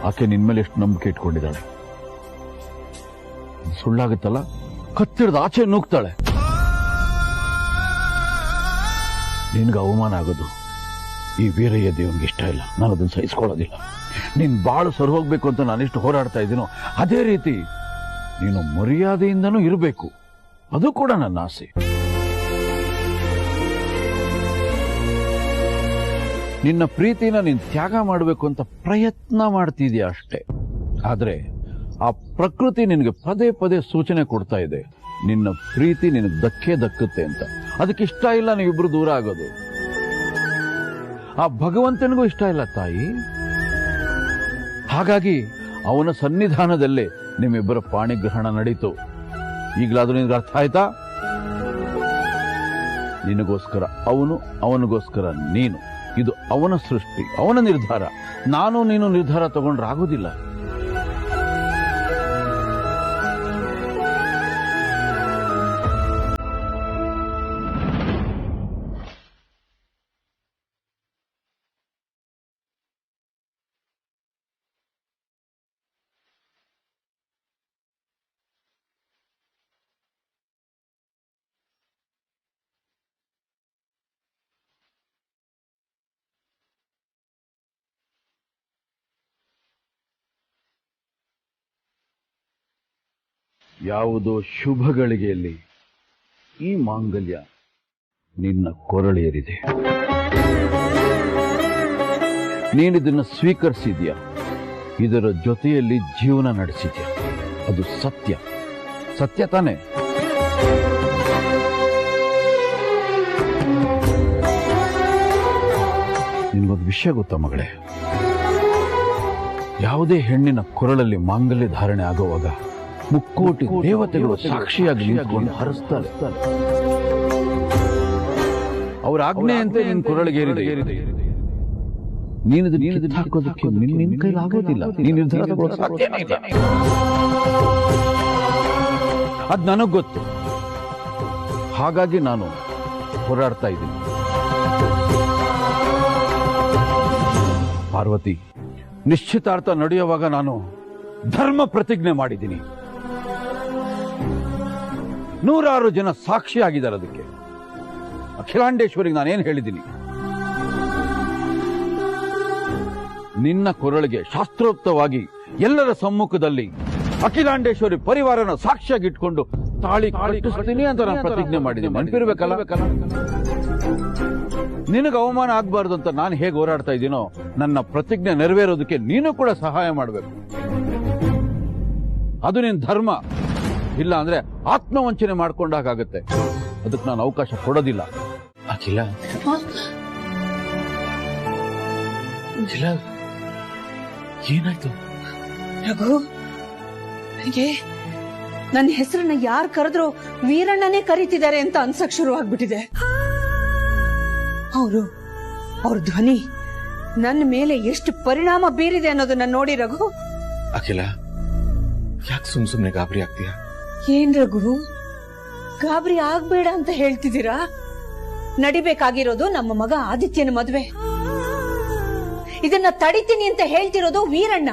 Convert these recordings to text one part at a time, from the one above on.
ಆಕೆ ನಿನ್ ಮೇಲೆ ಎಷ್ಟು ನಂಬಿಕೆ ಇಟ್ಕೊಂಡಿದ್ದಾಳೆ. ಸುಳ್ಳಾಗುತ್ತಲ್ಲ, ಕತ್ತಿಡ್ದ ಆಚೆ ನೂಗ್ತಾಳೆ. ನಿನ್ಗೆ ಅವಮಾನ ಆಗೋದು ಈ ವೀರಯ್ಯ ದೇವನಿಗೆ ಇಷ್ಟ ಇಲ್ಲ. ನಾನು ಅದನ್ನು ಸಹಿಸ್ಕೊಳ್ಳೋದಿಲ್ಲ. ನೀನ್ ಬಾಳು ಸರಿ ಹೋಗ್ಬೇಕು ಅಂತ ನಾನೆಷ್ಟು ಹೋರಾಡ್ತಾ ಇದ್ದೀನೋ ಅದೇ ರೀತಿ ನೀನು ಮರ್ಯಾದೆಯಿಂದನೂ ಇರಬೇಕು. ಅದು ಕೂಡ ನನ್ನ ಆಸೆ. ನಿನ್ನ ಪ್ರೀತಿನ ನೀನ್ ತ್ಯಾಗ ಮಾಡಬೇಕು ಅಂತ ಪ್ರಯತ್ನ ಮಾಡ್ತಿದ್ಯಾ ಅಷ್ಟೇ. ಆದ್ರೆ ಆ ಪ್ರಕೃತಿ ನಿನಗೆ ಪದೇ ಪದೇ ಸೂಚನೆ ಕೊಡ್ತಾ ಇದೆ, ನಿನ್ನ ಪ್ರೀತಿ ನಿನಗೆ ದಕ್ಕುತ್ತೆ ಅಂತ. ಅದಕ್ಕೆ ಇಷ್ಟ ಇಲ್ಲ ನೀವಿಬ್ರು ದೂರ ಆಗೋದು. ಆ ಭಗವಂತನಿಗೂ ಇಷ್ಟ ಇಲ್ಲ ತಾಯಿ. ಹಾಗಾಗಿ ಅವನ ಸನ್ನಿಧಾನದಲ್ಲೇ ನಿಮ್ಮಿಬ್ಬರ ಪಾಣಿಗ್ರಹಣ ನಡೀತು. ಈಗಲಾದ್ರೂ ನಿನ್ಗೆ ಅರ್ಥ ಆಯ್ತಾ? ನಿನಗೋಸ್ಕರ ಅವನು, ಅವನಿಗೋಸ್ಕರ ನೀನು. ಇದು ಅವನ ಸೃಷ್ಟಿ, ಅವನ ನಿರ್ಧಾರ. ನಾನು ನೀನು ನಿರ್ಧಾರ ತಗೊಂಡ್ರೆ ಆಗೋದಿಲ್ಲ. ಯಾವುದೋ ಶುಭ ಗಳಿಗೆಯಲ್ಲಿ ಈ ಮಾಂಗಲ್ಯ ನಿನ್ನ ಕೊರಳೇರಿದೆ. ನೀನಿದನ್ನು ಸ್ವೀಕರಿಸಿದ್ಯಾ, ಇದರ ಜೊತೆಯಲ್ಲಿ ಜೀವನ ನಡೆಸಿದ್ಯಾ. ಅದು ಸತ್ಯ. ಸತ್ಯ ತಾನೆ? ನಿನಗೊಂದು ವಿಷಯ ಗೊತ್ತಾ ಮಗಳೇ? ಯಾವುದೇ ಹೆಣ್ಣಿನ ಕೊರಳಲ್ಲಿ ಮಾಂಗಲ್ಯ ಧಾರಣೆ ಆಗುವಾಗ ಮುಕ್ಕೋಟಿ ದೇವತೆಗಳು ಸಾಕ್ಷಿಯಾಗಿ ನಿಂತುಕೊಂಡು ಹರಿಸ್ತಾರೆ. ಅವರ ಆಜ್ಞೆ ಅಂತ ನಿನ್ನ ಕೊರಳಿಗೇರಿದೆ. ನೀನು ಹಾಕೋದಕ್ಕೆ ನಿನ್ನ ಕೈಲಿ ಆಗೋದಿಲ್ಲ. ನೀನು ನಿರ್ಧಾರ ತಗೊಳ್ಳೋಕೆ ಸಾಧ್ಯನೇ ಇಲ್ಲ. ಅದು ನನಗ್ ಗೊತ್ತು. ಹಾಗಾಗಿ ನಾನು ಹೋರಾಡ್ತಾ ಇದ್ದೀನಿ. ಪಾರ್ವತಿ, ನಿಶ್ಚಿತಾರ್ಥ ನಡೆಯುವಾಗ ನಾನು ಧರ್ಮ ಪ್ರತಿಜ್ಞೆ ಮಾಡಿದ್ದೀನಿ. 100 ಜನ ಸಾಕ್ಷಿಯಾಗಿದ್ದಾರೆ. ಅದಕ್ಕೆ ಅಖಿಲಾಂಡೇಶ್ವರಿಗೆ ನಾನೇನು ಹೇಳಿದ್ದೀನಿ? ನಿನ್ನ ಕೊರಳಿಗೆ ಶಾಸ್ತ್ರೋಕ್ತವಾಗಿ ಎಲ್ಲರ ಸಮ್ಮುಖದಲ್ಲಿ ಅಖಿಲಾಂಡೇಶ್ವರಿ ಪರಿವಾರನ ಸಾಕ್ಷಿಯಾಗಿ ಇಟ್ಕೊಂಡು ತಾಳಿ ಕಟ್ಟಿಸ್ತೀನಿ ಅಂತ ನಾನು ಪ್ರತಿಜ್ಞೆ ಮಾಡಿದ್ದೀನಿ. ನೆನಪಿರ್ಬೇಕಲ್ಲ? ನಿನಗೆ ಅವಮಾನ ಆಗ್ಬಾರ್ದು ಅಂತ ನಾನು ಹೇಗೆ ಹೋರಾಡ್ತಾ ಇದ್ದೀನೋ, ನನ್ನ ಪ್ರತಿಜ್ಞೆ ನೆರವೇರೋದಕ್ಕೆ ನೀನು ಕೂಡ ಸಹಾಯ ಮಾಡಬೇಕು. ಅದು ನಿನ್ನ ಧರ್ಮ. ಇಲ್ಲ ಅಂದ್ರೆ ಆತ್ಮವಂಚನೆ ಮಾಡ್ಕೊಂಡಾಗುತ್ತೆ. ಅದಕ್ಕೆ ನಾನು ಅವಕಾಶ ಕೊಡೋದಿಲ್ಲ. ಅಖಿಲ, ಏನಾಯ್ತು? ರಘು, ನನಗೆ ನನ್ನ ಹೆಸರನ್ನ ಯಾರು ಕರೆದ್ರು ವೀರಣ್ಣನೇ ಕರೀತಿದ್ದಾರೆ ಅಂತ ಅನ್ಸಕ್ ಶುರು ಆಗ್ಬಿಟ್ಟಿದೆ. ಅವ್ರ ಧ್ವನಿ ನನ್ನ ಮೇಲೆ ಎಷ್ಟು ಪರಿಣಾಮ ಬೀರಿದೆ ಅನ್ನೋದನ್ನ ನೋಡಿ ರಘು. ಅಖಿಲ, ಯಾಕೆ ಸುಮ್ನೆ ಗಾಬರಿ ಆಗ್ತೀಯಾ? ಏನ್ ರಘು, ಗಾಬರಿ ಆಗ್ಬೇಡ ಅಂತ ಹೇಳ್ತಿದ್ದೀರಾ? ನಡಿಬೇಕಾಗಿರೋದು ನಮ್ಮ ಮಗ ಆದಿತ್ಯನ ಮದ್ವೆ. ಇದನ್ನ ತಡಿತೀನಿ ಅಂತ ಹೇಳ್ತಿರೋದು ವೀರಣ್ಣ.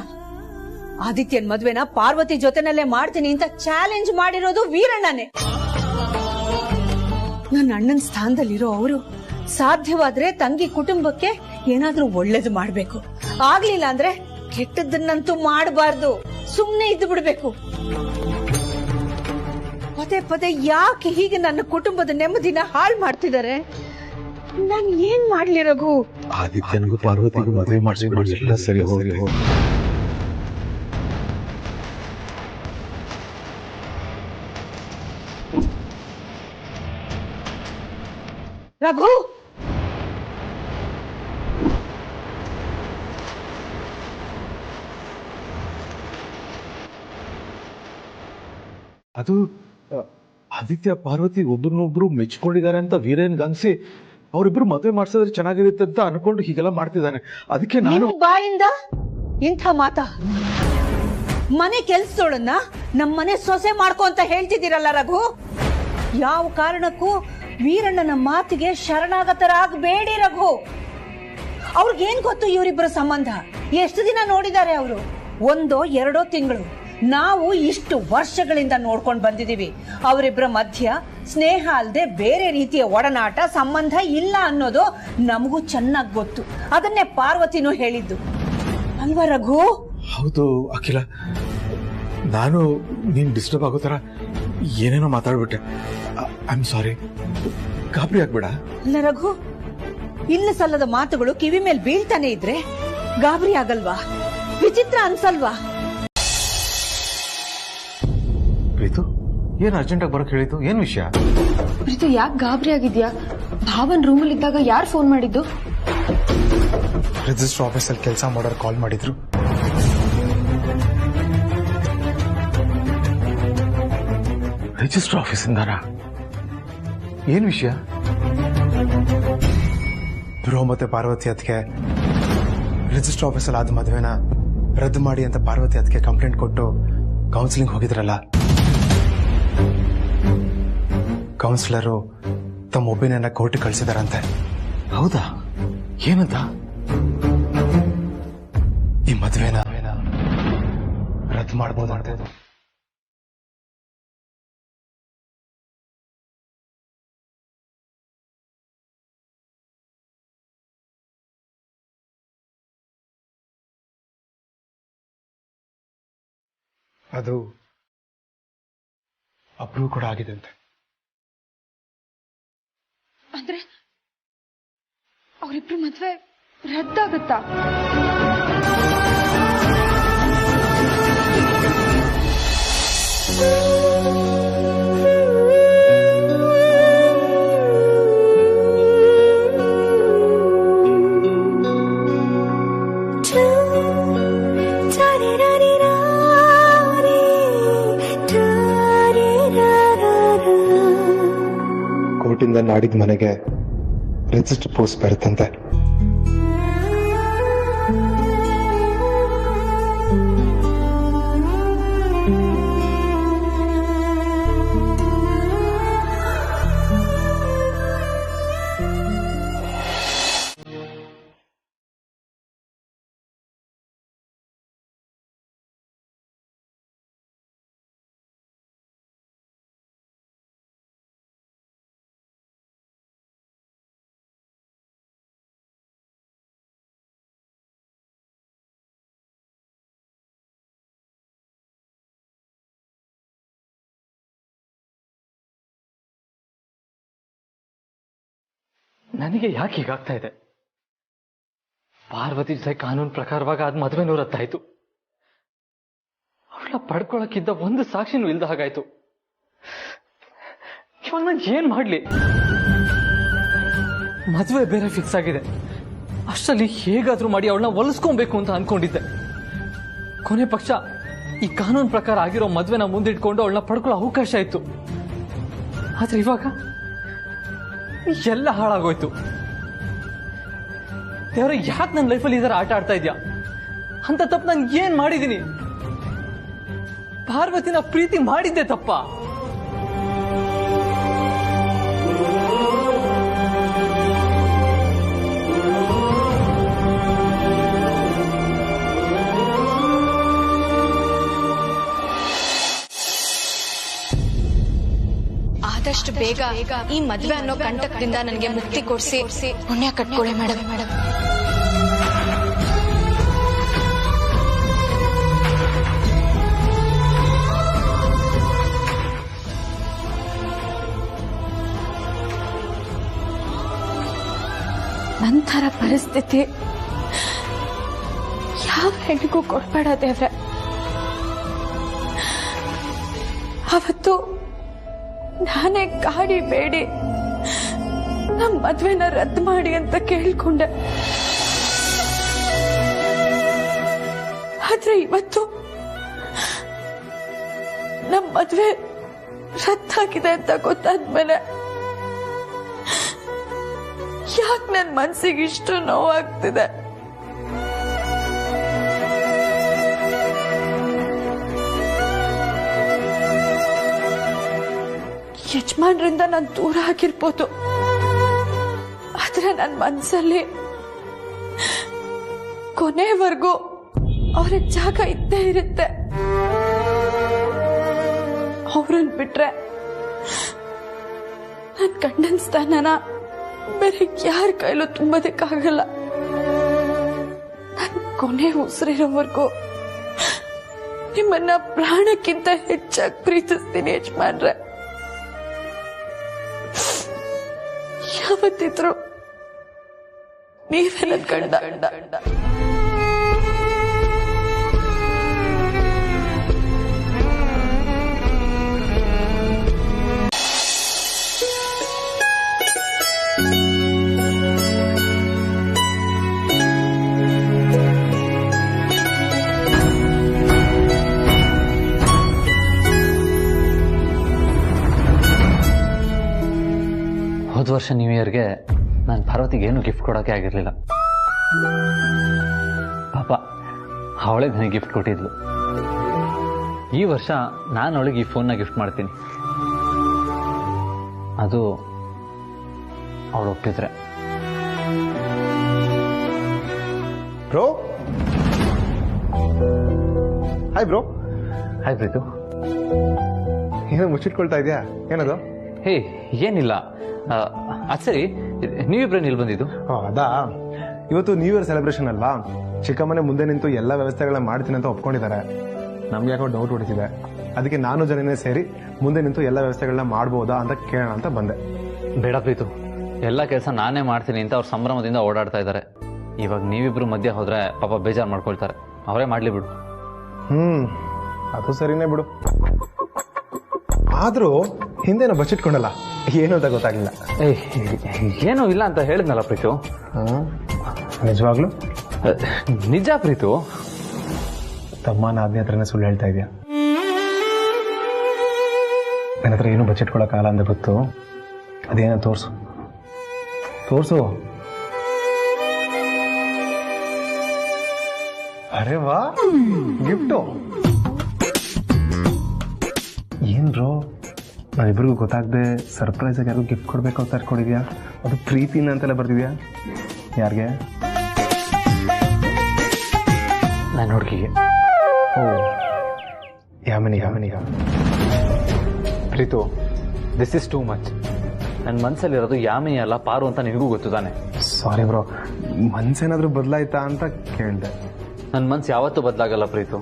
ಆದಿತ್ಯನ್ ಮದ್ವೆನ ಪಾರ್ವತಿ ಜೊತೆನಲ್ಲೇ ಮಾಡ್ತೀನಿ ಅಂತ ಚಾಲೆಂಜ್ ಮಾಡಿರೋದು ವೀರಣ್ಣನೇ. ನನ್ನ ಅಣ್ಣನ ಸ್ಥಾನದಲ್ಲಿರೋ ಅವರು ಸಾಧ್ಯವಾದ್ರೆ ತಂಗಿ ಕುಟುಂಬಕ್ಕೆ ಏನಾದ್ರೂ ಒಳ್ಳೇದು ಮಾಡ್ಬೇಕು. ಆಗ್ಲಿಲ್ಲ ಅಂದ್ರೆ ಕೆಟ್ಟದನ್ನಂತೂ ಮಾಡಬಾರ್ದು, ಸುಮ್ನೆ ಇದ್ದು ಬಿಡ್ಬೇಕು. ಪದೇ ಪದೇ ಯಾಕೆ ಹೀಗೆ ನನ್ನ ಕುಟುಂಬದ ನೆಮ್ಮದಿನ ಹಾಳು ಮಾಡ್ತಿದ್ದಾರೆ? ನಾನು ಏನ್ ಮಾಡ್ಲಿ ರಘು? ಆದಿತ್ಯನಿಗೂ ಪಾರ್ವತಿಗೂ ಮದುವೆ ಮಾಡಿಸಿಲ್ಲ. ಸರಿ ಹೋಗ್ಲಿ. ರಘು, ಅದು ಆದಿತ್ಯ ಪಾರ್ವತಿ ಒಬ್ರನ್ನೊಬ್ರು ಮೆಚ್ಕೊಂಡಿದ್ದಾರೆ ಅಂತ ವೀರೇನ್ಗೆ ಅನ್ಸಿ ಅವರಿಬ್ರು ಮದುವೆ ಮಾಡ್ಸಿದ್ರೆ ಚೆನ್ನಾಗಿರುತ್ತೆ ಅಂತ ಅನ್ಕೊಂಡು ಹೀಗೆಲ್ಲ ಮಾಡ್ತಿದ್ದಾನೆ. ಅದಕ್ಕೆ ನಾನು ಬಾಯಿಂದ ಇಂಥ ಮಾತಾ? ಮನೆ ಕೆಲ್ಸದೋಳನ್ನ ನಮ್ಮನೆ ಸೊಸೆ ಮಾಡ್ಕೊ ಅಂತ ಹೇಳ್ತಿದ್ದೀರಲ್ಲ ರಘು. ಯಾವ ಕಾರಣಕ್ಕೂ ವೀರಣ್ಣನ ಮಾತಿಗೆ ಶರಣಾಗತರಾಗಬೇಡಿ ರಘು. ಅವ್ರಿಗೇನ್ ಗೊತ್ತು ಇವರಿಬ್ಬರ ಸಂಬಂಧ? ಎಷ್ಟು ದಿನ ನೋಡಿದ್ದಾರೆ ಅವರು? ಒಂದೋ ಎರಡೋ ತಿಂಗಳು. ನಾವು ಇಷ್ಟು ವರ್ಷಗಳಿಂದ ನೋಡ್ಕೊಂಡು ಬಂದಿದೀವಿ. ಅವರಿಬ್ಬರ ಮಧ್ಯ ಸ್ನೇಹ ಅಲ್ಲದೆ ಬೇರೆ ರೀತಿಯ ಒಡನಾಟ ಸಂಬಂಧ ಇಲ್ಲ ಅನ್ನೋದು ನಮಗೂ ಚೆನ್ನಾಗಿ ಗೊತ್ತು. ಅದನ್ನೇ ಪಾರ್ವತಿನೂ ಹೇಳಿದ್ದು ಅಲ್ವಾ ರಘು? ಹೌದು ಅಖಿಲ, ನಾನು ನೀನ್ ಡಿಸ್ಟರ್ಬ್ ಆಗೋ ತರ ಏನೇನೋ ಮಾತಾಡ್ಬಿಟ್ಟೆ. I am sorry. ಗಾಬರಿ ಆಗ್ಬೇಡ. ಅಲ್ಲ ರಘು, ಇಲ್ಲ ಸಲ್ಲದ ಮಾತುಗಳು ಕಿವಿ ಮೇಲೆ ಬೀಳ್ತಾನೆ ಇದ್ರೆ ಗಾಬರಿ ಆಗಲ್ವಾ? ವಿಚಿತ್ರ ಅನ್ಸಲ್ವಾ? ಪ್ರೀತು, ಏನ್ ಅರ್ಜೆಂಟ್ ಆಗಿ ಬರೋಕ್ ಹೇಳಿದ್ದು? ಏನ್ ವಿಷಯ? ಪ್ರೀತು, ಯಾಕೆ ಗಾಬರಿ ಆಗಿದ್ಯಾ? ಭಾವನ್ ರೂಮಲ್ಲಿ ಇದ್ದಾಗ ಯಾರು ಫೋನ್ ಮಾಡಿದ್ದು? ರಿಜಿಸ್ಟರ್ ಆಫೀಸಲ್ಲಿ ಕೆಲಸ ಮಾಡೋರು ಕಾಲ್ ಮಾಡಿದ್ರು. ರಿಜಿಸ್ಟರ್ ಆಫೀಸಿಂದಾನ? ಏನ್ ವಿಷಯ? ಬ್ರೋ ಮತ್ತೆ ಪಾರ್ವತಿ ಅದಕ್ಕೆ ರಿಜಿಸ್ಟರ್ ಆಫೀಸಲ್ಲಿ ಆದ ಮದುವೆನ ರದ್ದು ಮಾಡಿ ಅಂತ ಪಾರ್ವತಿ ಅದಕ್ಕೆ ಕಂಪ್ಲೇಂಟ್ ಕೊಟ್ಟು ಕೌನ್ಸಿಲಿಂಗ್ ಹೋಗಿದ್ರಲ್ಲ, ಕೌನ್ಸಿಲರು ತಮ್ಮ ಒಪಿನಿಯನ್ ಕೋರ್ಟಿಗೆ ಕಳಿಸಿದಾರಂತೆ. ಹೌದಾ? ಏನಂತ? ಈ ಮದುವೆನ ರದ್ದು ಮಾಡಬಹುದು. ಅದು ಅಪ್ರೂವ್ ಕೂಡ ಆಗಿದೆ ಅಂತೆ. ಅಂದ್ರೆ ಅವರಿಬ್ರು ಮದ್ವೆ ರದ್ದಾಗತ್ತಾ? ಕೋರ್ಟಿಂದ ನಾಡಿದ ಮನೆಗೆ ರಿಜಿಸ್ಟರ್ ಪೋಸ್ಟ್ ಬರುತ್ತಂತೆ. ನನಗೆ ಯಾಕೆ ಹೀಗಾಗ್ತಾ ಇದೆ? ಪಾರ್ವತಿ ಜೊತೆ ಕಾನೂನು ಪ್ರಕಾರವಾಗಿ ಆದ ಮದುವೆನೂ ರದ್ದಾಯ್ತು. ಅವಳ ಪಡ್ಕೊಳಕ್ಕಿದ್ದ ಒಂದು ಸಾಕ್ಷಿನೂ ಇಲ್ದ ಹಾಗಾಯ್ತು. ಇವಾಗ ನಾನು ಏನ್ ಮಾಡ್ಲಿ? ಮದುವೆ ಬೇರೆ ಫಿಕ್ಸ್ ಆಗಿದೆ. ಅಷ್ಟರಲ್ಲಿ ಹೇಗಾದ್ರೂ ಮಾಡಿ ಅವಳನ್ನ ಒಲಿಸ್ಕೊಬೇಕು ಅಂತ ಅನ್ಕೊಂಡಿದ್ದೆ. ಕೊನೆ ಪಕ್ಷ ಈ ಕಾನೂನು ಪ್ರಕಾರ ಆಗಿರೋ ಮದುವೆನ ಮುಂದಿಟ್ಕೊಂಡು ಅವಳನ್ನ ಪಡ್ಕೊಳ್ಳೋ ಅವಕಾಶ ಇತ್ತು. ಆದ್ರೆ ಇವಾಗ ಎಲ್ಲ ಹಾಳಾಗೋಯ್ತು. ದೇವ್ರ, ಯಾಕೆ ನನ್ನ ಲೈಫಲ್ಲಿ ಇದರ ಆಟ ಆಡ್ತಾ ಇದ್ಯಾ? ಅಂತ ತಪ್ಪು ನಾನು ಏನ್ ಮಾಡಿದೀನಿ? ಪಾರ್ವತಿನ ಪ್ರೀತಿ ಮಾಡಿದ್ದೆ ತಪ್ಪ? ಆದಷ್ಟು ಬೇಗ ಈ ಮದ್ವೆ ಅನ್ನೋ ಕಂಟಕದಿಂದ ನನಗೆ ಮುಕ್ತಿ ಕೊಡಿಸಿ ಪುಣ್ಯ ಕಟ್ಕೊಳ್ಳಿ ಮೇಡಮ್. ನಂತರ ಪರಿಸ್ಥಿತಿ ಯಾವ ಹೆಣ್ಣಿಗೂ ಕೊಡ್ಬೇಡ ದೇವ್ರೆ. ಅವತ್ತು ನಾನೇ ಗಾಡಿ ಬೇಡಿ ನಮ್ಮ ಮದ್ವೆನ ರದ್ದು ಮಾಡಿ ಅಂತ ಕೇಳ್ಕೊಂಡೆ. ಆದ್ರೆ ಇವತ್ತು ನಮ್ಮ ಮದ್ವೆ ರದ್ದಾಗಿದೆ ಅಂತ ಗೊತ್ತಾದ್ಮೇಲೆ ಯಾಕೆ ನನ್ನ ಮನ್ಸಿಗೆ ಇಷ್ಟು ನೋವಾಗ್ತಿದೆ? ಯಜಮಾನ್ರಿಂದ ನಾನು ದೂರ ಆಗಿರ್ಬೋದು, ಆದ್ರೆ ನನ್ನ ಮನ್ಸಲ್ಲಿ ಕೊನೆವರೆಗೂ ಅವ್ರಿಗೆ ಜಾಗ ಇದ್ದೇ ಇರುತ್ತೆ. ಅವ್ರನ್ನ ಬಿಟ್ರೆ ನನ್ ಗಂಡನ ಸ್ಥಾನನ ಬೇರೆ ಯಾರ ಕೈಲೂ ತುಂಬೋದಕ್ಕಾಗಲ್ಲ. ನನ್ ಕೊನೆ ಉಸಿರಿರೋವರೆಗೂ ನಿಮ್ಮನ್ನ ಪ್ರಾಣಕ್ಕಿಂತ ಹೆಚ್ಚಾಗಿ ಪ್ರೀತಿಸ್ತೀನಿ ಯಜಮಾನ್ರೆ. ಯಾವತ್ತಿದ್ರು ನೀವೇ ನನ್ ಗಂಡ. ಹೋದ ವರ್ಷ ನ್ಯೂ ಇಯರ್ಗೆ ನಾನು ಪಾರ್ವತಿಗೆ ಏನು ಗಿಫ್ಟ್ ಕೊಡೋಕೆ ಆಗಿರಲಿಲ್ಲ. ಪಾಪ ಅವಳೇ ನನಗೆ ಗಿಫ್ಟ್ ಕೊಟ್ಟಿದ್ಲು. ಈ ವರ್ಷ ನಾನು ಅವಳಿಗೆ ಈ ಫೋನ್ನ ಗಿಫ್ಟ್ ಮಾಡ್ತೀನಿ. ಅದು ಅವಳು ಒಪ್ಪಿದ್ರೆ. Bro, hi bro. Hi Preethu. ಏನೋ ಮುಚ್ಚಿಟ್ಕೊಳ್ತಾ ಇದೆಯಾ? ಏನದು? ಹೇ, ಏನಿಲ್ಲ. ಅದು ಸರಿ, ನೀವಿಬ್ರೇನು ಇಲ್ಲಿ ಬಂದಿದ್ದು? ಅದಾ, ಇವತ್ತು ನ್ಯೂ ಇಯರ್ ಸೆಲೆಬ್ರೇಷನ್ ಅಲ್ವಾ? ಚಿಕ್ಕಮ್ಮನೆ ಮುಂದೆ ನಿಂತು ಎಲ್ಲ ವ್ಯವಸ್ಥೆಗಳನ್ನ ಮಾಡ್ತೀನಿ ಅಂತ ಒಪ್ಕೊಂಡಿದ್ದಾರೆ. ನಮ್ಗೆ ಯಾಕೋ ಡೌಟ್ ಹೊಡಿತಿದೆ. ಅದಕ್ಕೆ ನಾನು ಜನನೇ ಸೇರಿ ಮುಂದೆ ನಿಂತು ಎಲ್ಲ ವ್ಯವಸ್ಥೆಗಳನ್ನ ಮಾಡ್ಬೋದಾ ಅಂತ ಕೇಳೋಣ ಅಂತ ಬಂದೆ. ಬೇಡ ಪ್ರೀತು, ಎಲ್ಲ ಕೆಲಸ ನಾನೇ ಮಾಡ್ತೀನಿ ಅಂತ ಅವ್ರು ಸಂಭ್ರಮದಿಂದ ಓಡಾಡ್ತಾ ಇದ್ದಾರೆ. ಇವಾಗ ನೀವಿಬ್ರು ಮಧ್ಯೆ ಹೋದ್ರೆ ಪಾಪ ಬೇಜಾರು ಮಾಡ್ಕೊಳ್ತಾರೆ. ಅವರೇ ಮಾಡ್ಲಿ ಬಿಡು. ಅದು ಸರಿನೇ ಬಿಡು. ಆದ್ರೂ ಹಿಂದೆನೋ ಬಚ್ಚಿಟ್ಕೊಂಡಲ್ಲ, ಏನು ಅಂತ ಗೊತ್ತಾಗ್ಲಿಲ್ಲ. ಏನೂ ಇಲ್ಲ ಅಂತ ಹೇಳಿದ್ನಲ್ಲ ಪ್ರೀತು. ನಿಜವಾಗ್ಲು? ನಿಜ ಪ್ರೀತು. ತಮ್ಮನ ಆದ್ನೆ ಹತ್ರನೇ ಸುಳ್ಳು ಹೇಳ್ತಾ ಇದೆಯಾ? ನನ್ನ ಹತ್ರ ಏನು ಬಚ್ಚಿಟ್ಕೊಳಕ್ಕಾಗಲ್ಲ ಅಂತ ಗೊತ್ತು. ಅದೇನೋ ತೋರ್ಸು. ಅರೆ ವಾ, ಗಿಫ್ಟು. ಏನ್ ಬ್ರೋ, ನಾವಿಬ್ರಿಗೂ ಗೊತ್ತಾಗದೆ ಸರ್ಪ್ರೈಸ್ ಆಗಿ ಯಾರಿಗೂ ಗಿಫ್ಟ್ ಕೊಡ್ಬೇಕು ಅಂತ ಇಟ್ಕೊಂಡಿದ್ಯಾ? ಅದು ಪ್ರೀತಿನ ಅಂತೆಲ್ಲ ಬರ್ತಿದ್ಯಾ? ಯಾರಿಗೆ? ನನ್ನ ಹುಡುಗಿಗೆ. ಓ, ಯಾಮಿನಿಗ. Preethu, this is too much. ನನ್ನ ಮನಸ್ಸಲ್ಲಿರೋದು ಯಾಮಿನಿ ಅಲ್ಲ, ಪಾರು ಅಂತ ನಿನಗೂ ಗೊತ್ತು ತಾನೆ. ಸಾರಿ ಬ್ರೋ, ಮನ್ಸೇನಾದ್ರೂ ಬದಲಾಯ್ತಾ ಅಂತ ಕೇಳಿದೆ. ನನ್ನ ಮನ್ಸು ಯಾವತ್ತೂ ಬದಲಾಗಲ್ಲ ಪ್ರೀತು.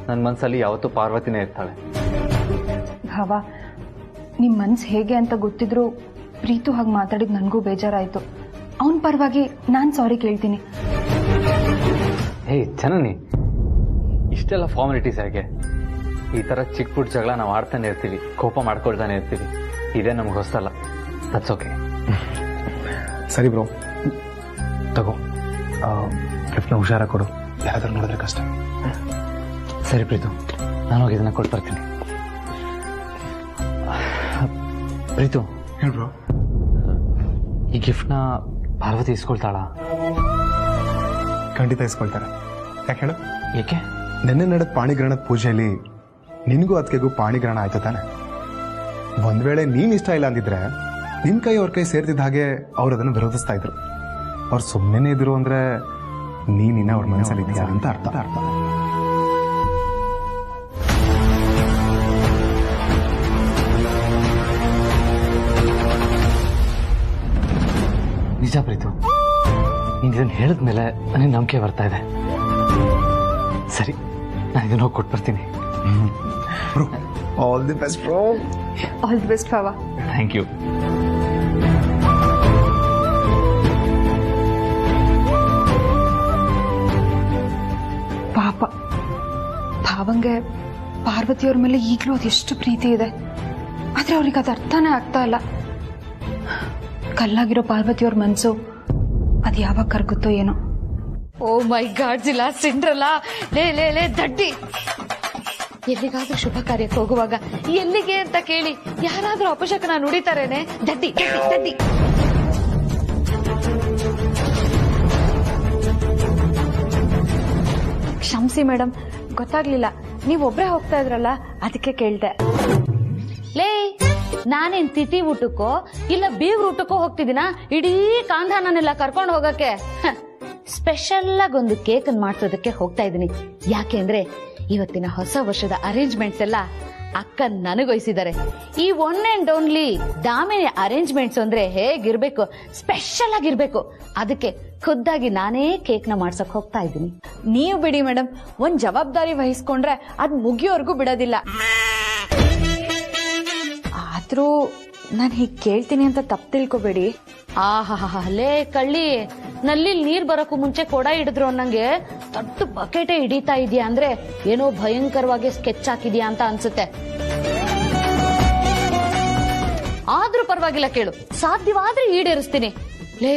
ನನ್ನ ಮನಸ್ಸಲ್ಲಿ ಯಾವತ್ತೂ ಪಾರ್ವತಿನೇ ಇರ್ತಾಳೆ. ಭಾವ, ನಿಮ್ಮ ಮನ್ಸು ಹೇಗೆ ಅಂತ ಗೊತ್ತಿದ್ರು ಪ್ರೀತು ಹಾಗೆ ಮಾತಾಡಿದ್ ನನಗೂ ಬೇಜಾರಾಯ್ತು. ಅವನ ಪರವಾಗಿ ನಾನು ಸಾರಿ ಕೇಳ್ತೀನಿ. ಹೇ ಜನನಿ, ಇಷ್ಟೆಲ್ಲ ಫಾರ್ಮಾಲಿಟೀಸ್ ಹೇಗೆ? ಈ ಥರ ಚಿಕ್ಕ ಪುಟ್ಟ ಜಗಳ ನಾವು ಆಡ್ತಾನೆ ಇರ್ತೀವಿ, ಕೋಪ ಮಾಡ್ಕೊಳ್ತಾನೆ ಇರ್ತೀವಿ. ಇದೇ ನಮ್ಗೆ ಹೊಸಲ್ಲ. That's okay. ಸರಿ ಬ್ರೋ, ತಗೋ. ಗಿಫ್ಟ್ನ ಹುಷಾರಾಗಿ ಕೊಡು, ಯಾರಾದ್ರೂ ನೋಡಿದ್ರೆ ಕಷ್ಟ. ಸರಿ ಪ್ರೀತು, ನಾನು ಹೋಗಿ ಇದನ್ನ ಕೊಟ್ಟು ಬರ್ತೀನಿ. ಪ್ರೀತು, ಹೇಳಿ ಬ್ರೋ. ಈ ಗಿಫ್ಟ್ನ ಪಾರ್ವತಿ ಇಸ್ಕೊಳ್ತಾಳ? ಖಂಡಿತ ಇಸ್ಕೊಳ್ತಾರೆ. ಯಾಕೆ ಹೇಳು? ಏಕೆ? ನೆನ್ನೆ ನಡೆದ ಪಾಣಿಗ್ರಹಣದ ಪೂಜೆಯಲ್ಲಿ ನಿನಗೂ ಅದಕ್ಕೆಗೂ ಪಾಣಿಗ್ರಹಣ ಆಯ್ತು ತಾನೆ? ಒಂದ್ ವೇಳೆ ನೀನ್ ಇಷ್ಟ ಇಲ್ಲ ಅಂದಿದ್ರೆ ನಿನ್ ಕೈ ಅವ್ರ ಕೈ ಸೇರ್ತಿದ್ದ ಹಾಗೆ ಅವ್ರು ಅದನ್ನು ವಿರೋಧಿಸ್ತಾ ಇದ್ರು. ಅವ್ರು ಸುಮ್ಮನೆ ಇದ್ರು ಅಂದ್ರೆ ನೀನಿನ್ನ ಅವ್ರ ಮನಸ್ಸಲ್ಲಿ ಇದೆಯಾ ಅಂತ ಅರ್ಥ. ನಿಜ ಪ್ರೀತು, ನೀನು ಇದನ್ನು ಹೇಳಿದ್ಮೇಲೆ ನನಗೆ ನಂಬಿಕೆ ಬರ್ತಾ ಇದೆ. ಸರಿ, ನಾನು ಇದನ್ನು ಹೋಗಿ ಕೊಟ್ಟು ಬರ್ತೀನಿ. All the best bro. All the best ಭಾವ. Thank you. ಪಾಪ ಭಾವಂಗೆ ಪಾರ್ವತಿಯವ್ರ ಮೇಲೆ ಈಗಲೂ ಅದೆಷ್ಟು ಪ್ರೀತಿ ಇದೆ. ಆದ್ರೆ ಅವ್ರಿಗೆ ಅದು ಅರ್ಥನೇ ಆಗ್ತಾ ಇಲ್ಲ. ಕಲ್ಲಾಗಿರೋ ಪಾರ್ವತಿಯವ್ರ ಮನ್ಸು ಅದು ಯಾವಾಗ ಕರ್ಗುತ್ತೋ ಏನೋ. ಓ ಮೈ ಗಾಡ್ ಜಿಲ್ಲಾ ಸಿಂಡ್ರಲ್ಲ, ಲೇ ಲೇ ಲೇ ದಡ್ಡಿ. ಎಲ್ಲಿಗಾದ್ರೂ ಶುಭ ಕಾರ್ಯಕ್ಕೆ ಹೋಗುವಾಗ ಎಲ್ಲಿಗೆ ಅಂತ ಕೇಳಿ ಯಾರಾದ್ರೂ ಅಪಶಕನ ನುಡಿತಾರೇನೆ? ದಡ್ಡಿ ದಡ್ಡಿ ದಡ್ಡಿ. ಕ್ಷಮಿಸಿ ಮೇಡಮ್, ಗೊತ್ತಾಗ್ಲಿಲ್ಲ. ನೀವೊಬ್ರೇ ಹೋಗ್ತಾ ಇದ್ರಲ್ಲ, ಅದಕ್ಕೆ ಕೇಳ್ದೆ. ಲೇ, ನಾನೇನ್ ತಿಥಿ ಊಟಕ್ಕೋ ಇಲ್ಲ ಬೀಗ್ರ ಊಟಕ್ಕೋ ಹೋಗ್ತಿದ್ದೀನ? ಇಡೀ ಕಾಂಧಾನನೆಲ್ಲ ಕರ್ಕೊಂಡು ಹೋಗಕ್ಕೆ ಸ್ಪೆಷಲ್ ಆಗಿ ಒಂದು ಕೇಕ್ ಅನ್ನು ಮಾಡ್ಸೋದಕ್ಕೆ ಹೋಗ್ತಾ ಇದ್ದೀನಿ. ಯಾಕೆಂದ್ರೆ ಇವತ್ತಿನ ಹೊಸ ವರ್ಷದ ಅರೇಂಜ್ಮೆಂಟ್ಸ್ ಎಲ್ಲ ಅಕ್ಕ ನನಗೊಯ್ಸಿದ್ದಾರೆ. ಈ one and only Damini arrangements ಅಂದ್ರೆ ಹೇಗಿರ್ಬೇಕು, ಸ್ಪೆಷಲ್ ಆಗಿರ್ಬೇಕು. ಅದಕ್ಕೆ ಖುದ್ದಾಗಿ ನಾನೇ ಕೇಕ್ ನ ಮಾಡ್ಸಕ್ ಹೋಗ್ತಾ ಇದ್ದೀನಿ. ನೀವು ಬಿಡಿ ಮೇಡಮ್, ಒಂದ್ ಜವಾಬ್ದಾರಿ ವಹಿಸ್ಕೊಂಡ್ರೆ ಅದ್ ಮುಗಿಯೋವರೆಗೂ ಬಿಡೋದಿಲ್ಲ. ಆದ್ರೂ ನಾನು ಹೀಗ್ ಕೇಳ್ತೀನಿ ಅಂತ ತಪ್ಪು ತಿಳ್ಕೊಬೇಡಿ. ಲೇ ಕಳ್ಳಿ, ನಲ್ಲಿ ನೀರ್ ಬರೋಕ್ಕೂ ಮುಂಚೆ ಕೊಡ ಹಿಡಿದ್ರು ಅನ್ನಂಗೆ ದೊಡ್ಡ ಬಕೆಟೇ ಹಿಡಿತಾ ಇದೀಯಾ ಅಂದ್ರೆ ಏನೋ ಭಯಂಕರವಾಗಿ ಸ್ಕೆಚ್ ಹಾಕಿದ್ಯಾ ಅಂತ ಅನ್ಸುತ್ತೆ. ಆದ್ರೂ ಪರವಾಗಿಲ್ಲ, ಕೇಳು, ಸಾಧ್ಯವಾದ್ರೆ ಈಡೇರಿಸ್ತೀನಿ. ಲೇ,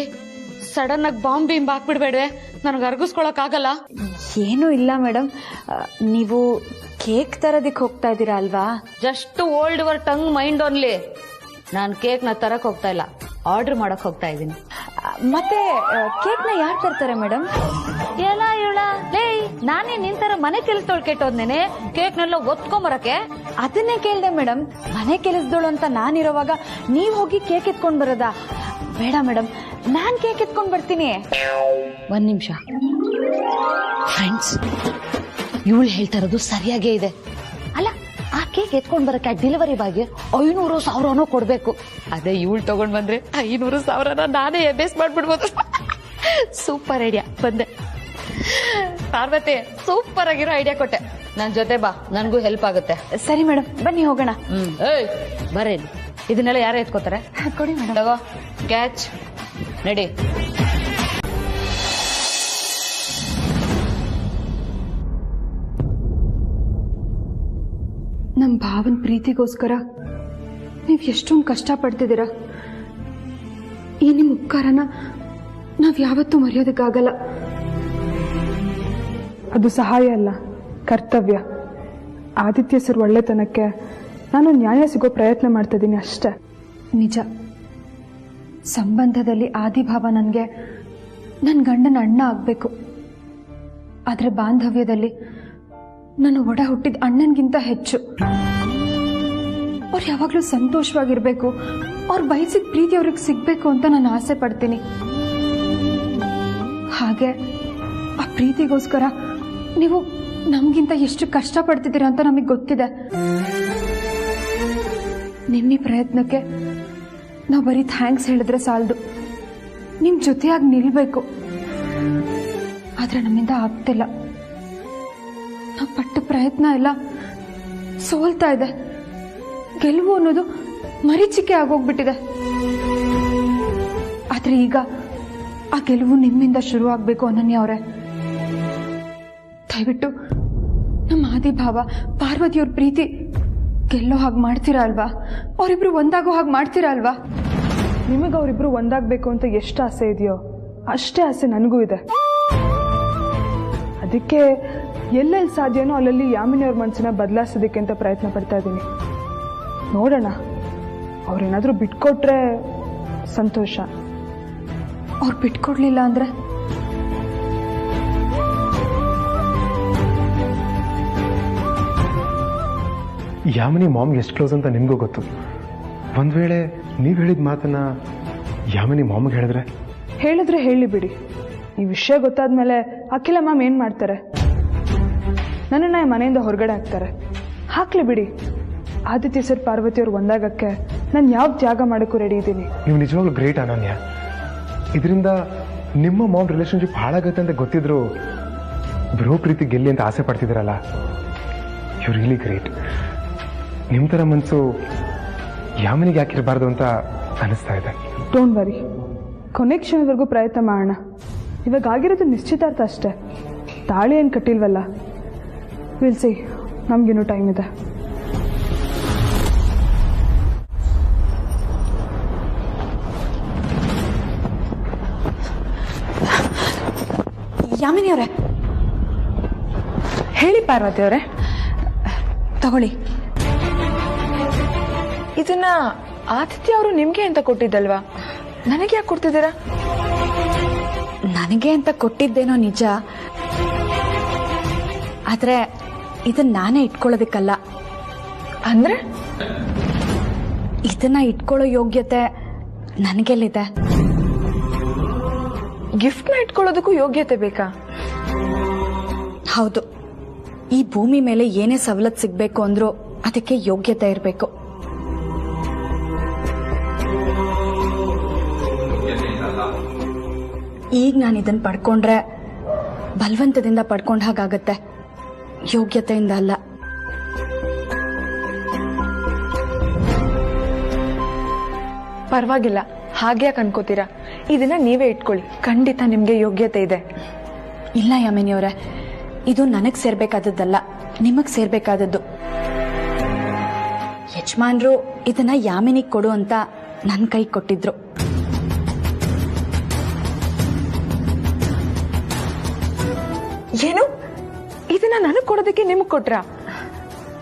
ಸಡನ್ ಆಗಿ ಬಾಂಬ್ ಬೀಂಬ್ ಹಾಕ್ಬಿಡ್ಬೇಡ್ವೆ, ನನಗೆ ಅರ್ಗಿಸ್ಕೊಳಕ್ ಆಗಲ್ಲ. ಏನೂ ಇಲ್ಲ ಮೇಡಮ್, ನೀವು ಕೇಕ್ ತರೋದಿಕ್ ಹೋಗ್ತಾ ಇದ್ದೀರಾ ಅಲ್ವಾ? Just old your tongue mind only. Non cake ನ ತರಕ್ ಹೋಗ್ತಾ ಇಲ್ಲ, ಆರ್ಡರ್ ಮಾಡಕ್ ಹೋಗ್ತಾ ಇದ್ದೀನಿ. ಮತ್ತೆ ಕೇಕ್ ನ ಯಾರು ತರ್ತಾರೆ ಮೇಡಮ್? ಎಲ್ಲ ಇವಳ ಲೇ, ನಾನೇ ನಿಂತರ ಮನೆ ಕೆಲಸದೊಳ್ ಕೆಟ್ಟೋದ್ನೇನೆ ಕೇಕ್ನೆಲ್ಲ ಒತ್ಕೊಂಬರಕ್ಕೆ. ಅದನ್ನೇ ಕೇಳ್ದೆ ಮೇಡಮ್, ಮನೆ ಕೆಲಸದೋಳು ಅಂತ ನಾನಿರೋವಾಗ ನೀವ್ ಹೋಗಿ ಕೇಕ್ ಎತ್ಕೊಂಡ್ ಬರೋದಾ? ಬೇಡ ಮೇಡಮ್, ನಾನ್ ಕೇಕ್ ಎತ್ಕೊಂಡ್ ಬರ್ತೀನಿ. ಒಂದ್ ನಿಮಿಷ ಫ್ರೆಂಡ್ಸ್, ಇವಳು ಹೇಳ್ತಾ ಇರೋದು ಸರಿಯಾಗೇ ಇದೆ. ಅಲ್ಲ, ಆ ಕೇಕ್ ಎತ್ಕೊಂಡ್ ಬರಕ್ಕೆ ಡೆಲಿವರಿ ಬಾಯ್ಗೆ 500,000 ಕೊಡ್ಬೇಕು. ಅದೇ ಇವಳು ತಗೊಂಡ್ ಬಂದ್ರೆ 500,000 ನಾನೇ ಎಬೇಸ್ ಮಾಡ್ಬಿಡ್ಬೋದು. ಸೂಪರ್ ಐಡಿಯಾ, ಬಂದೆ. ಪಾರ್ವತಿ, ಸೂಪರ್ ಆಗಿರೋ ಐಡಿಯಾ ಕೊಟ್ಟೆ. ನನ್ ಜೊತೆ ಬಾ, ನನ್ಗೂ ಹೆಲ್ಪ್ ಆಗುತ್ತೆ. ಸರಿ ಮೇಡಮ್, ಬನ್ನಿ ಹೋಗೋಣ. ಏಯ್ ಬರೇಲಿ, ಇದನ್ನೆಲ್ಲ ಯಾರು ಎತ್ಕೋತಾರೆ? ಕೊಡಿ ಮೇಡಮ್. ತಗೋ, ಕ್ಯಾಚ್, ನಡಿ. ನಮ್ ಭಾವನ್ ಪ್ರೀತಿಗೋಸ್ಕರ ನೀವ್ ಎಷ್ಟೊಂದು ಕಷ್ಟ ಪಡ್ತಿದ್ದೀರಾ. ಈ ನಿಮ್ ಉಪಕಾರನ ನಾವ್ ಯಾವತ್ತೂ ಮರೆಯೋದಕ್ಕಾಗಲ್ಲ. ಅದು ಸಹಾಯ ಅಲ್ಲ, ಕರ್ತವ್ಯ. ಆದಿತ್ಯ ಸರ್ ಒಳ್ಳೆತನಕ್ಕೆ ನಾನು ನ್ಯಾಯ ಸಿಗೋ ಪ್ರಯತ್ನ ಮಾಡ್ತಾ ಇದ್ದೀನಿ ಅಷ್ಟೇ. ನಿಜ, ಸಂಬಂಧದಲ್ಲಿ ಆದಿಭಾವ ನನ್ಗೆ ನನ್ ಗಂಡನ ಅಣ್ಣ ಆಗ್ಬೇಕು. ಆದ್ರೆ ಬಾಂಧವ್ಯದಲ್ಲಿ ನಾನು ಒಡ ಹುಟ್ಟಿದ ಅಣ್ಣನ್ಗಿಂತ ಹೆಚ್ಚು. ಅವ್ರು ಯಾವಾಗ್ಲೂ ಸಂತೋಷವಾಗಿರ್ಬೇಕು, ಅವ್ರ ಬಯಸಿದ ಪ್ರೀತಿ ಅವ್ರಿಗೆ ಸಿಗ್ಬೇಕು ಅಂತ ನಾನು ಆಸೆ ಪಡ್ತೀನಿ. ಹಾಗೆ ಆ ಪ್ರೀತಿಗೋಸ್ಕರ ನೀವು ನಮ್ಗಿಂತ ಎಷ್ಟು ಕಷ್ಟ ಪಡ್ತಿದ್ದೀರಾ ಅಂತ ನಮಗ್ ಗೊತ್ತಿದೆ. ನಿಮ್ಮ ಪ್ರಯತ್ನಕ್ಕೆ ನಾವು ಬರೀ ಥ್ಯಾಂಕ್ಸ್ ಹೇಳಿದ್ರೆ ಸಾಲದು, ನಿಮ್ ಜೊತೆಯಾಗಿ ನಿಲ್ಬೇಕು. ಆದ್ರೆ ನಮ್ಮಿಂದ ಆಗ್ತಿಲ್ಲ. ನಾವು ಪಟ್ಟ ಪ್ರಯತ್ನ ಎಲ್ಲ ಸೋಲ್ತಾ ಇದೆ. ಗೆಲುವು ಅನ್ನೋದು ಮರೀಚಿಕೆ ಆಗೋಗ್ಬಿಟ್ಟಿದೆ. ಆದ್ರೆ ಈಗ ಆ ಗೆಲುವು ನಿಮ್ಮಿಂದ ಶುರು ಆಗ್ಬೇಕು. ಅನನ್ಯ ಅವರೇ, ದಯವಿಟ್ಟು ನಮ್ಮ ಆದಿಭಾವ ಪಾರ್ವತಿಯವ್ರ ಪ್ರೀತಿ ಗೆಲ್ಲೋ ಹಾಗೆ ಮಾಡ್ತೀರಾ ಅಲ್ವಾ? ಅವರಿಬ್ರು ಒಂದಾಗೋ ಹಾಗೆ ಮಾಡ್ತೀರಾ ಅಲ್ವಾ? ನಿಮಗೆ ಅವರಿಬ್ರು ಒಂದಾಗಬೇಕು ಅಂತ ಎಷ್ಟು ಆಸೆ ಇದೆಯೋ ಅಷ್ಟೇ ಆಸೆ ನನಗೂ ಇದೆ. ಅದಕ್ಕೆ ಎಲ್ಲೆಲ್ಲಿ ಸಾಧ್ಯನೋ ಅಲ್ಲಲ್ಲಿ ಯಾಮಿನಿಯವ್ರ ಮನಸ್ಸನ್ನ ಬದಲಾಯಿಸೋದಕ್ಕೆ ಅಂತ ಪ್ರಯತ್ನ ಪಡ್ತಾ ಇದ್ದೀನಿ. ನೋಡೋಣ, ಅವ್ರೇನಾದ್ರೂ ಬಿಟ್ಕೊಟ್ರೆ ಸಂತೋಷ. ಅವ್ರು ಬಿಟ್ಕೊಡ್ಲಿಲ್ಲ ಅಂದ್ರೆ? ಯಾಮಿನಿ ಮಾಮ್ಗೆ ಎಷ್ಟು ಕ್ಲೋಸ್ ಅಂತ ನಿಮಗೂ ಗೊತ್ತು. ಒಂದ್ ವೇಳೆ ನೀವು ಹೇಳಿದ ಮಾತನ್ನ ಯಾಮಿನಿ ಮಾಮ್ಗೆ ಹೇಳಿದ್ರೆ ಹೇಳಿ ಬಿಡಿ. ಈ ವಿಷಯ ಗೊತ್ತಾದ್ಮೇಲೆ ಅಖಿಲ ಮ್ಯಾಮ್ ಏನ್ ಮಾಡ್ತಾರೆ? ನನ್ನನ್ನ ಮನೆಯಿಂದ ಹೊರಗಡೆ ಹಾಕ್ತಾರೆ. ಹಾಕ್ಲಿ ಬಿಡಿ. ಆದಿತ್ಯ ಸರ್ ಪಾರ್ವತಿಯವ್ರು ಒಂದಾಗಕ್ಕೆ ನಾನು ಯಾವ ತ್ಯಾಗ ಮಾಡೋಕ್ಕೂ ರೆಡಿ ಇದ್ದೀನಿ. ನೀವು ನಿಜವಾಗ್ಲೂ ಗ್ರೇಟ್ ಅನನ್ಯ. ಇದರಿಂದ ನಿಮ್ಮ ಮಾಮ್ ರಿಲೇಶನ್ಶಿಪ್ ಹಾಳಾಗತ್ತೆ ಅಂತ ಗೊತ್ತಿದ್ರು ಬ್ರೋ ಪ್ರೀತಿ ಗೆಲ್ಲಿ ಅಂತ ಆಸೆ ಪಡ್ತಿದ್ದೀರಲ್ಲ, ಯು ರಿಯಲಿ ಗ್ರೇಟ್. ನಿಮ್ಮ ಥರ ಮನಸ್ಸು ಯಾಮನಿಗೆ ಯಾಕಿರಬಾರ್ದು ಅಂತ ಅನಿಸ್ತಾ ಇದೆ. ಡೋಂಟ್ ವರಿ, ಕೊನೆ ಕ್ಷಣವರೆಗೂ ಪ್ರಯತ್ನ ಮಾಡೋಣ. ಇವಾಗ ಆಗಿರೋದು ನಿಶ್ಚಿತಾರ್ಥ ಅಷ್ಟೇ, ತಾಳಿ ಏನು ಕಟ್ಟಿಲ್ವಲ್ಲ. ವಿಲ್ ಸಿ, ನಮಗಿನ್ನೂ ಟೈಮ್ ಇದೆ. ಯಾಮಿನಿ ಅವರೇ, ಹೇಳಿ ಪಾರ್ವತಿ ಅವರೇ. ತಗೊಳ್ಳಿ. ಇದನ್ನ ಆದಿತ್ಯ ಅವರು ನಿಮ್ಗೆ ಅಂತ ಕೊಟ್ಟಿದ್ದಲ್ವಾ? ನನಗೆ ಯಾಕೆ ಕೊಡ್ತಿದ್ದೀರಾ? ನನಗೆ ಅಂತ ಕೊಟ್ಟಿದ್ದೇನೋ ನಿಜ, ಆದ್ರೆ ಇದನ್ನ ನಾನೇ ಇಟ್ಕೊಳ್ಳೋದಕ್ಕಲ್ಲ. ಅಂದ್ರೆ ಇದನ್ನ ಇಟ್ಕೊಳ್ಳೋ ಯೋಗ್ಯತೆ ನನಗೆಲ್ಲಿದೆ? ಗಿಫ್ಟ್ನ ಇಟ್ಕೊಳ್ಳೋದಕ್ಕೂ ಯೋಗ್ಯತೆ ಬೇಕಾ? ಹೌದು, ಈ ಭೂಮಿ ಮೇಲೆ ಏನೇ ಸವಲತ್ತು ಸಿಗ್ಬೇಕು ಅಂದ್ರೂ ಅದಕ್ಕೆ ಯೋಗ್ಯತೆ ಇರಬೇಕು. ಈಗ ನಾನು ಇದನ್ನ ಪಡ್ಕೊಂಡ್ರೆ ಬಲವಂತದಿಂದ ಪಡ್ಕೊಂಡ ಹಾಗಾಗತ್ತೆ, ಯೋಗ್ಯತೆಯಿಂದ ಅಲ್ಲ. ಪರವಾಗಿಲ್ಲ, ಹಾಗೆ ಯಾಕೆ ಅನ್ಕೋತೀರಾ? ಇದನ್ನ ನೀವೇ ಇಟ್ಕೊಳ್ಳಿ, ಖಂಡಿತ ನಿಮ್ಗೆ ಯೋಗ್ಯತೆ ಇದೆ. ಇಲ್ಲ ಯಾಮಿನಿಯವರೇ, ಇದು ನನಗ್ ಸೇರ್ಬೇಕಾದದ್ದಲ್ಲ, ನಿಮಗ್ ಸೇರ್ಬೇಕಾದದ್ದು. ಯಜಮಾನ್ರು ಇದನ್ನ ಯಾಮಿನಿಗ್ ಕೊಡು ಅಂತ ನನ್ನ ಕೈ ಕೊಟ್ಟಿದ್ರು. ಏನು? ಇದನ್ನ ನನಗ್ ಕೊಡೋದಕ್ಕೆ ನಿಮಗ್ ಕೊಟ್ರಾ?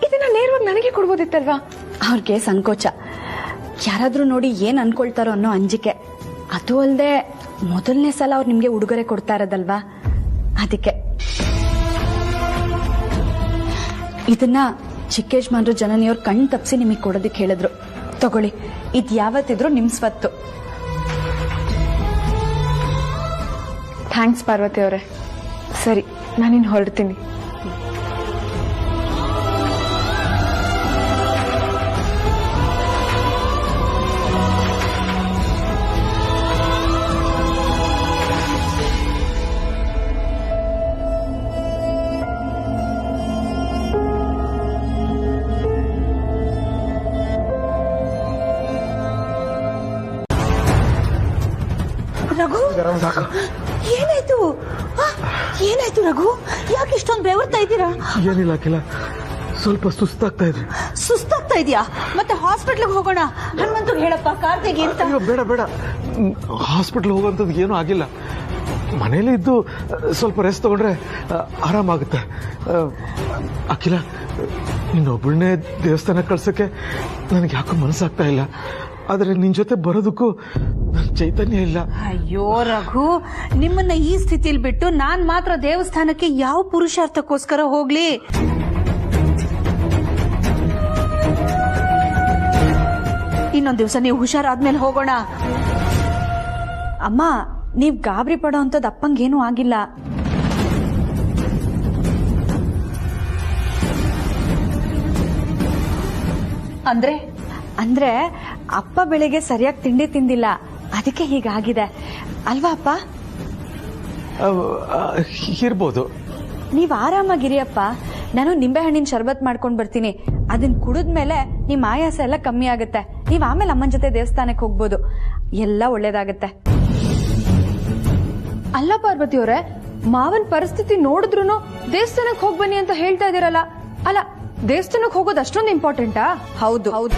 ಇದನ್ನ ನೇರವಾಗಿ ನನಗೆ ಕೊಡ್ಬೋದಿತ್ತಲ್ವಾ? ಅವ್ರಿಗೆ ಸಂಕೋಚ, ಯಾರಾದ್ರೂ ನೋಡಿ ಏನ್ ಅನ್ಕೊಳ್ತಾರೋ ಅನ್ನೋ ಅಂಜಿಕೆ. ಅದು ಅಲ್ಲದೆ ಮೊದಲನೇ ಸಲ ಅವ್ರು ನಿಮ್ಗೆ ಉಡುಗೊರೆ ಕೊಡ್ತಾ ಇರೋದಲ್ವಾ, ಅದಕ್ಕೆ. ಇದನ್ನ ಚಿಕ್ಕ ಯಜಮಾನ್ರು ಜನನಿಯವ್ರು ಕಣ್ ತಪ್ಸಿ ನಿಮಗೆ ಕೊಡೋದಕ್ಕೆ ಹೇಳಿದ್ರು. ತಗೊಳ್ಳಿ, ಇದು ಯಾವತ್ತಿದ್ರು ನಿಮ್ ಸ್ವತ್ತು. ಥ್ಯಾಂಕ್ಸ್ ಪಾರ್ವತಿ ಅವರೇ. ಸರಿ, ನಾನಿನ್ ಹೊರಡ್ತೀನಿ. ರಘು, ಏನಾಯ್ತು? ಏನಾಯ್ತು ರಘು? ಯಾಕೆ ಇಷ್ಟೊಂದು ಬೆವರ್ತಾ ಇದ್ದೀರಾ? ಏನಿಲ್ಲ ಅಖಿಲ, ಸ್ವಲ್ಪ ಸುಸ್ತಾಗ್ತಾ ಇದೆ. ಸುಸ್ತಾಗ್ತಾ ಇದೆಯಾ? ಮತ್ತೆ ಹಾಸ್ಪಿಟ್ಲಿಗೆ ಹೋಗೋಣ. ಹನುಮಂತು ಹೇಳಪ್ಪ, ಕಾರ್ತಿಗೆ ಅಂತ. ಅಯ್ಯೋ ಬೇಡ ಬೇಡ, ಹಾಸ್ಪಿಟ್ಲ್ ಹೋಗೋಂಥದ್ದು ಏನೂ ಆಗಿಲ್ಲ. ಮನೇಲಿ ಇದ್ದು ಸ್ವಲ್ಪ ರೆಸ್ಟ್ ತಗೊಂಡ್ರೆ ಆರಾಮಾಗುತ್ತೆ. ಅಖಿಲ, ನಿನ್ನೊಬ್ಬಳನ್ನೇ ದೇವಸ್ಥಾನ ಕಳ್ಸಕ್ಕೆ ನನಗೆ ಯಾಕೋ ಮನಸ್ಸಾಗ್ತಾ ಇಲ್ಲ. ಆದ್ರೆ ನಿನ್ ಜೊತೆ ಬರೋದಕ್ಕೂ ನನ್ ಚೈತನ್ಯ ಇಲ್ಲ. ಅಯ್ಯೋ ರಘು, ನಿಮ್ಮನ್ನ ಈ ಸ್ಥಿತಿಲಿ ಬಿಟ್ಟು ನಾನ್ ಮಾತ್ರ ದೇವಸ್ಥಾನಕ್ಕೆ ಯಾವ ಪುರುಷಾರ್ಥಕ್ಕೋಸ್ಕರ ಹೋಗ್ಲಿ? ಇನ್ನೊಂದ್ ದಿವಸ ನೀವು ಹುಷಾರಾದ್ಮೇಲೆ ಹೋಗೋಣ. ಅಮ್ಮ, ನೀವ್ ಗಾಬರಿ ಪಡೋ ಅಂತದ್ ಅಪ್ಪಂಗೇನೂ ಆಗಿಲ್ಲ. ಅಂದ್ರೆ ಅಪ್ಪ ಬೆಳಿಗ್ಗೆ ಸರಿಯಾಗಿ ತಿಂಡಿ ತಿಂದಿಲ್ಲ, ಅದಕ್ಕೆ ಹೀಗಾಗಿದೆ ಅಲ್ವಾ ಅಪ್ಪ? ಇರ್ಬೋದು. ನೀವ್ ಆರಾಮಾಗಿರಿಯಪ್ಪ, ನಾನು ನಿಂಬೆಹಣ್ಣಿನ ಶರ್ಬತ್ ಮಾಡ್ಕೊಂಡ್ ಬರ್ತೀನಿ. ಅದನ್ನ ಕುಡಿದ್ಮೇಲೆ ನಿಮ್ ಆಯಾಸ ಎಲ್ಲ ಕಮ್ಮಿ ಆಗುತ್ತೆ. ನೀವ್ ಆಮೇಲೆ ಅಮ್ಮನ ಜೊತೆ ದೇವಸ್ಥಾನಕ್ಕೆ ಹೋಗ್ಬೋದು, ಎಲ್ಲ ಒಳ್ಳೇದಾಗತ್ತೆ. ಅಲ್ಲ ಪಾರ್ವತಿ ಅವರೇ, ಮಾವನ್ ಪರಿಸ್ಥಿತಿ ನೋಡಿದ್ರು ದೇವಸ್ಥಾನಕ್ಕೆ ಹೋಗ್ ಬನ್ನಿ ಅಂತ ಹೇಳ್ತಾ ಇದೀರಲ್ಲ. ಅಲ್ಲ, ದೇವಸ್ಥಾನಕ್ಕೆ ಹೋಗೋದು ಅಷ್ಟೊಂದು ಇಂಪಾರ್ಟೆಂಟಾ? ಹೌದು ಹೌದು.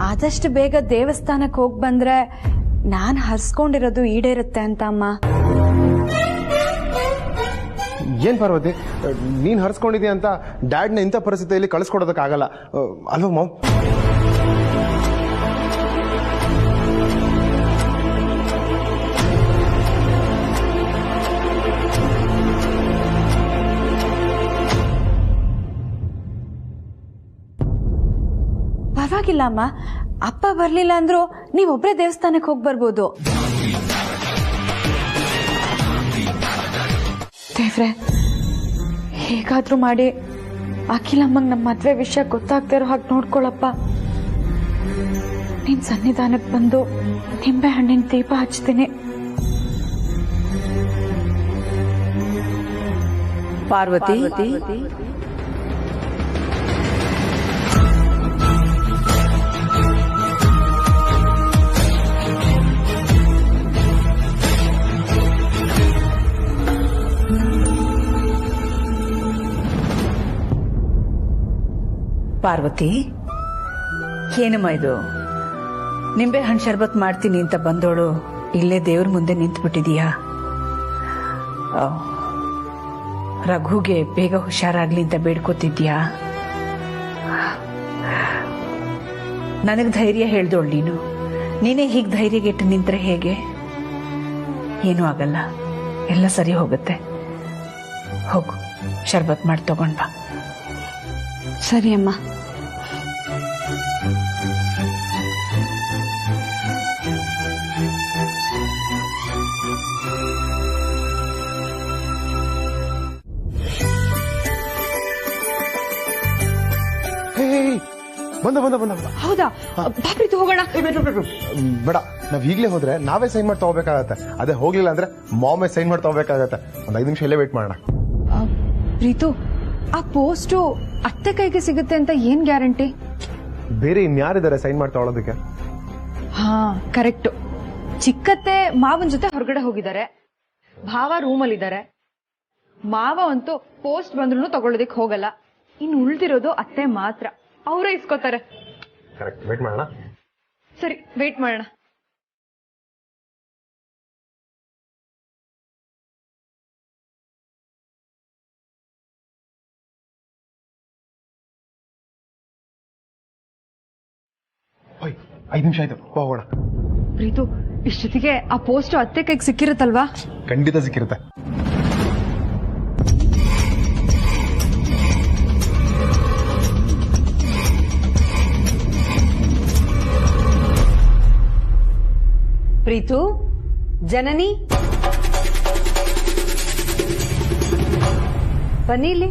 ಆದಷ್ಟು ಬೇಗ ದೇವಸ್ಥಾನಕ್ಕೆ ಹೋಗಿ ಬಂದ್ರೆ ನಾನ್ ಹರ್ಸ್ಕೊಂಡಿರೋದು ಈಡೇರುತ್ತೆ ಅಂತ ಅಮ್ಮ. ಏನ್ ಪಾರ್ವತಿ, ನೀನ್ ಹರ್ಸ್ಕೊಂಡಿದ್ಯಾ ಅಂತ ಡ್ಯಾಡ್ನ ಇಂಥ ಪರಿಸ್ಥಿತಿಯಲ್ಲಿ ಕಳಿಸ್ಕೊಡೋದಕ್ಕಾಗಲ್ಲ ಅಲ್ವಾ ಮಾಮ್? ಪರವಾಗಿಲ್ಲ ಅಮ್ಮ, ಅಪ್ಪ ಬರ್ಲಿಲ್ಲ ಅಂದ್ರೂ ನೀವೊಬ್ರೇ ದೇವಸ್ಥಾನಕ್ಕೆ ಹೋಗಿ ಬರ್ಬೋದು. ದೇವ್ರೆ, ಹೇಗಾದ್ರೂ ಮಾಡಿ ಅಖಿಲಮ್ಮಂಗ್ ನಮ್ಮ ಮದ್ವೆ ವಿಷಯ ಗೊತ್ತಾಗ್ತಾ ಇರೋ ಹಾಗೆ ನೋಡ್ಕೊಳಪ್ಪ. ನಿನ್ ಸನ್ನಿಧಾನಕ್ಕೆ ಬಂದು ನಿಂಬೆ ಹಣ್ಣಿನ ದೀಪ ಹಚ್ತೀನಿ. ಪಾರ್ವತಿ, ಪಾರ್ವತಿ, ಏನಮ್ಮ ಇದು? ನಿಂಬೆ ಹಣ್ಣು ಶರ್ಬತ್ ಮಾಡ್ತೀನಿ ಅಂತ ಬಂದೋಳು ಇಲ್ಲೇ ದೇವ್ರ ಮುಂದೆ ನಿಂತು ಬಿಟ್ಟಿದೀಯಾ? ರಘುಗೆ ಬೇಗ ಹುಷಾರಾಗ್ಲಿ ಅಂತ ಬೇಡ್ಕೋತಿದ್ಯಾ? ನನಗ್ ಧೈರ್ಯ ಹೇಳ್ದೋಳು ನೀನು. ನೀನೇ ಹೀಗೆ ಧೈರ್ಯಗೆಟ್ಟು ನಿಂತ್ರೆ ಹೇಗೆ? ಏನೂ ಆಗಲ್ಲ, ಎಲ್ಲ ಸರಿ ಹೋಗುತ್ತೆ. ಹೋಗು, ಶರ್ಬತ್ ಮಾಡಿ ತಗೊಂಡ್ ಬಾ. ಸರಿ ಅಮ್ಮ. ಬಂದ ಹೌದಾ? ಬಾಪ್ರಿತು ಹೋಗೋಣ. ಬೇಡ, ನಾವ್ ಈಗಲೇ ಹೋದ್ರೆ ನಾವೇ ಸೈನ್ ಮಾಡಿ ತಗೋಬೇಕಾಗತ್ತೆ. ಅದೇ ಹೋಗ್ಲಿಲ್ಲ ಅಂದ್ರೆ ಮಾಮೇ ಸೈನ್ ಮಾಡಿ ತಗೋಬೇಕಾಗತ್ತೆ. ಒಂದ್ 5 ನಿಮಿಷ ಇಲ್ಲೇ ವೇಟ್ ಮಾಡೋಣ. ಪ್ರೀತು, ಆ ಪೋಸ್ಟು ಅತ್ತೆ ಕೈಗೆ ಸಿಗುತ್ತೆ ಅಂತ ಏನ್ ಗ್ಯಾರಂಟಿ? ಬೇರೆ ಇನ್ಯಾರಿದ್ದಾರೆ ಸೈನ್ ಮಾಡಿ ತಗೊಳೋದಕ್ಕೆ? ಹಾ, ಕರೆಕ್ಟು. ಚಿಕ್ಕತ್ತೆ ಮಾವನ್ ಜೊತೆ ಹೊರಗಡೆ ಹೋಗಿದ್ದಾರೆ, ಭಾವ ರೂಮಲ್ಲಿ ಇದ್ದಾರೆ. ಮಾವ ಅಂತೂ ಪೋಸ್ಟ್ ಬಂದ್ರು ತಗೊಳ್ಳೋದಕ್ಕೆ ಹೋಗಲ್ಲ. ಇನ್ನು ಉಳ್ದಿರೋದು ಅತ್ತೆ ಮಾತ್ರ, ಅವರೇ ಇಸ್ಕೋತಾರೆ. ಕರೆಕ್ಟ್, ವೇಟ್ ಮಾಡೋಣ. ಸರಿ, ವೇಟ್ ಮಾಡೋಣ. ಓಯ್, 5 ನಿಮಿಷ ಆಯ್ತು, ಹೋಗೋಣ. ಪ್ರೀತು, ಇಷ್ಟೊತ್ತಿಗೆ ಆ ಪೋಸ್ಟ್ ಅತ್ತೆ ಕೈಗೆ ಸಿಕ್ಕಿರುತ್ತಲ್ವಾ? ಖಂಡಿತ ಸಿಕ್ಕಿರುತ್ತೆ. ಪ್ರೀತು, ಜನನಿ ಬನ್ನಿ ಇಲ್ಲಿ.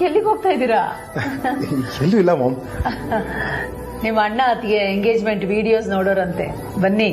ಎಲ್ಲಿಗೆ ಹೋಗ್ತಾ ಇದ್ದೀರಾ? ಎಲ್ಲೂ ಇಲ್ಲ ಮಾಮ್. ನಿಮ್ಮ ಅಣ್ಣ ಅತ್ತಿಗೆ ಎಂಗೇಜ್ಮೆಂಟ್ ವಿಡಿಯೋಸ್ ನೋಡೋರಂತೆ, ಬನ್ನಿ.